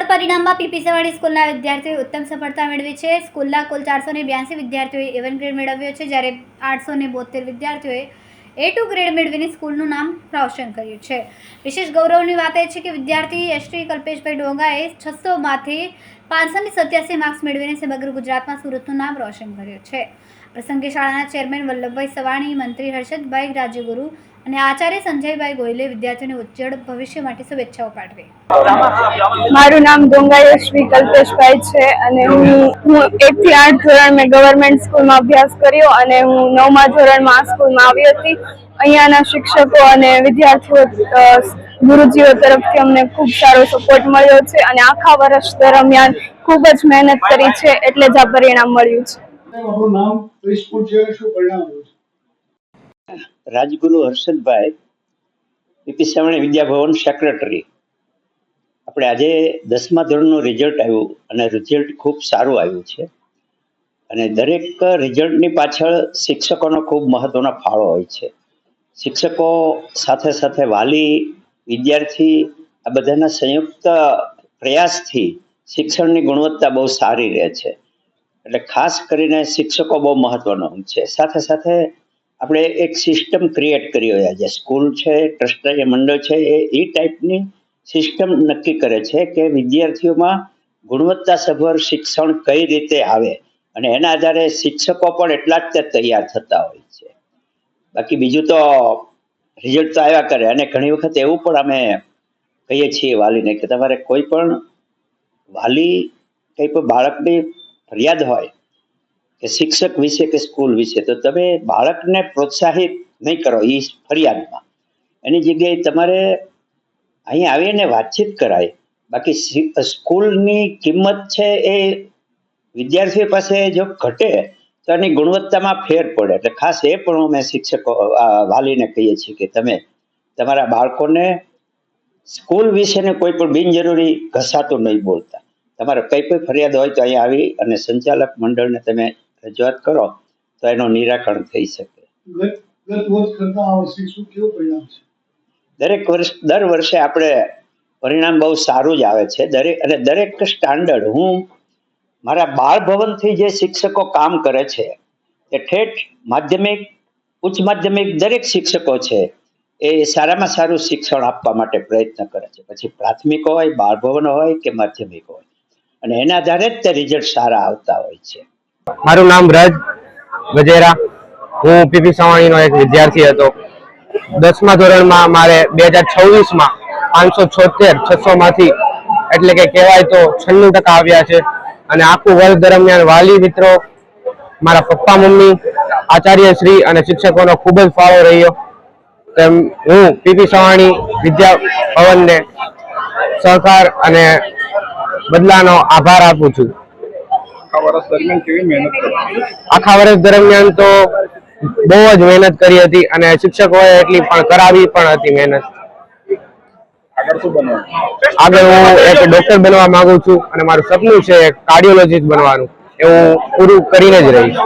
Board પરિણામમાં PP Savani સ્કૂલના વિદ્યાર્થીઓએ ઉત્તમ સફળતા મેળવી છે। સ્કૂલના કુલ 482 વિદ્યાર્થીઓએ A1 ગ્રેડ મેળવ્યો છે, જ્યારે 872 વિદ્યાર્થીઓએ A2 ગ્રેડ મેળવીને સ્કૂલનું નામ રોશન કર્યું છે। વિશેષ ગૌરવની વાત એ છે કે વિદ્યાર્થી શ્રી કલ્પેશભાઈ ડોંગાએ 600માંથી 587 માર્ક્સ મેળવીને સમગ્ર ગુજરાતમાં સુરતનું નામ રોશન કર્યું છે। પ્રસંગે શાળાના ચેરમેન વલ્લભભાઈ સવાણી, મંત્રી હર્ષદભાઈ રાજ્યગુરુ અને આચાર્ય સંજયભાઈ ગોયલે વિદ્યાર્થીઓને ઉજ્જવળ ભવિષ્ય માટે શુભેચ્છાઓ પાઠવી। મારું નામ ડોંગાયશ્રી કલ્પેશભાઈ છે અને હું 1 થી 8 ધોરણ મેં ગવર્મેન્ટ સ્કૂલમાં અભ્યાસ કર્યો અને હું 9મા ધોરણમાં આ સ્કૂલમાં આવી હતી। અહીંયાના શિક્ષકો અને વિદ્યાર્થીઓ ગુરુજીઓ તરફથી અમને ખૂબ સારો સપોર્ટ મળ્યો છે અને આખા વર્ષ દરમિયાન ખૂબ જ મહેનત કરી છે, એટલે જ આ પરિણામ મળ્યું છે। રાજગુરુ હર્ષદભાઈ, પીપી સવાણી વિદ્યાભવન સેક્રેટરી। આપણે આજે 10મા ધોરણનું રિઝલ્ટ આવ્યું અને રિઝલ્ટ ખૂબ સારું આવ્યું છે અને દરેક રિઝલ્ટની પાછળ શિક્ષકોનો ખૂબ મહત્વનો ફાળો હોય છે। શિક્ષકો સાથે સાથે વાલી, વિદ્યાર્થી આ બધાના સંયુક્ત પ્રયાસથી શિક્ષણની ગુણવત્તા બહુ સારી રહે છે, એટલે ખાસ કરીને શિક્ષકો બહુ મહત્વનો છે। સાથે સાથે આપણે એક સિસ્ટમ ક્રિએટ કરી રહ્યા છે, સ્કૂલ છે, ટ્રસ્ટી મંડળ છે, એ ટાઈપની સિસ્ટમ નક્કી કરે છે કે વિદ્યાર્થીઓમાં ગુણવત્તાસભર શિક્ષણ કઈ રીતે આવે અને એના આધારે શિક્ષકો પણ એટલા જ તૈયાર થતા હોય છે। બાકી બીજું તો રિઝલ્ટ તો આવ્યા કરે અને ઘણી વખત એવું પણ અમે કહીએ છીએ વાલીને કે તમારે કોઈ પણ વાલી કંઈ પણ બાળકની ફરિયાદ હોય કે શિક્ષક વિશે કે સ્કૂલ વિશે, તો તમે બાળકને પ્રોત્સાહિત નહીં કરો એ ફરિયાદમાં, એની જગ્યાએ તમારે અહીં આવીને વાતચીત કરાય। બાકી સ્કૂલની કિંમત છે એ વિદ્યાર્થીઓ પાસે જો ઘટે તો એની ગુણવત્તામાં ફેર પડે, એટલે ખાસ એ પણ અમે શિક્ષકો વાલીને કહીએ છીએ કે તમે તમારા બાળકોને સ્કૂલ વિશેને કોઈ પણ બિનજરૂરી ઘસાતું નહીં બોલતા। તમારે કંઈ પણ ફરિયાદ હોય તો અહીંયા આવી અને સંચાલક મંડળને તમે રજૂઆત કરો તો એનું નિરાકરણ થઈ શકે। દર વર્ષે આપણે પરિણામ બહુ સારું જ આવે છે દરેક સ્ટાન્ડર્ડ। હું મારા બાળ ભવનથી જે શિક્ષકો કામ કરે છે એ ઠેઠ માધ્યમિક, ઉચ્ચ માધ્યમિક દરેક શિક્ષકો છે એ સારામાં સારું શિક્ષણ આપવા માટે પ્રયત્ન કરે છે, પછી પ્રાથમિક હોય, બાળ ભવન હોય કે માધ્યમિક હોય, અને એના આધારે જ તે રિઝલ્ટ સારા આવતા હોય છે। મારું નામ રજ ગજેરા, હું પીપી સવાણીનો એક વિદ્યાર્થી હતો। 10મા ધોરણમાં મારે 2026માં 576 600માંથી એટલે કે કહેવાય તો 96% આવ્યા છે અને આખું વર્ષ દરમિયાન વાલી મિત્રો, મારા પપ્પા મમ્મી, આચાર્ય શ્રી અને શિક્ષકોનો ખૂબ જ ફાળો રહ્યો। તેમ હું પીપી સવાણી વિદ્યાભવનને સહકાર અને બદલાનો આભાર આપું છું। આખા વર્ષ દરમિયાન તો બહુ જ મહેનત કરી હતી અને શિક્ષકોએ એટલી પણ કરાવી પણ હતી મહેનત। આગળ હું એક ડોક્ટર બનવા માંગુ છું અને મારું સપનું છે કાર્ડિયોલોજીસ્ટ બનવાનું, એ હું પૂરું કરીને જ રહીશ।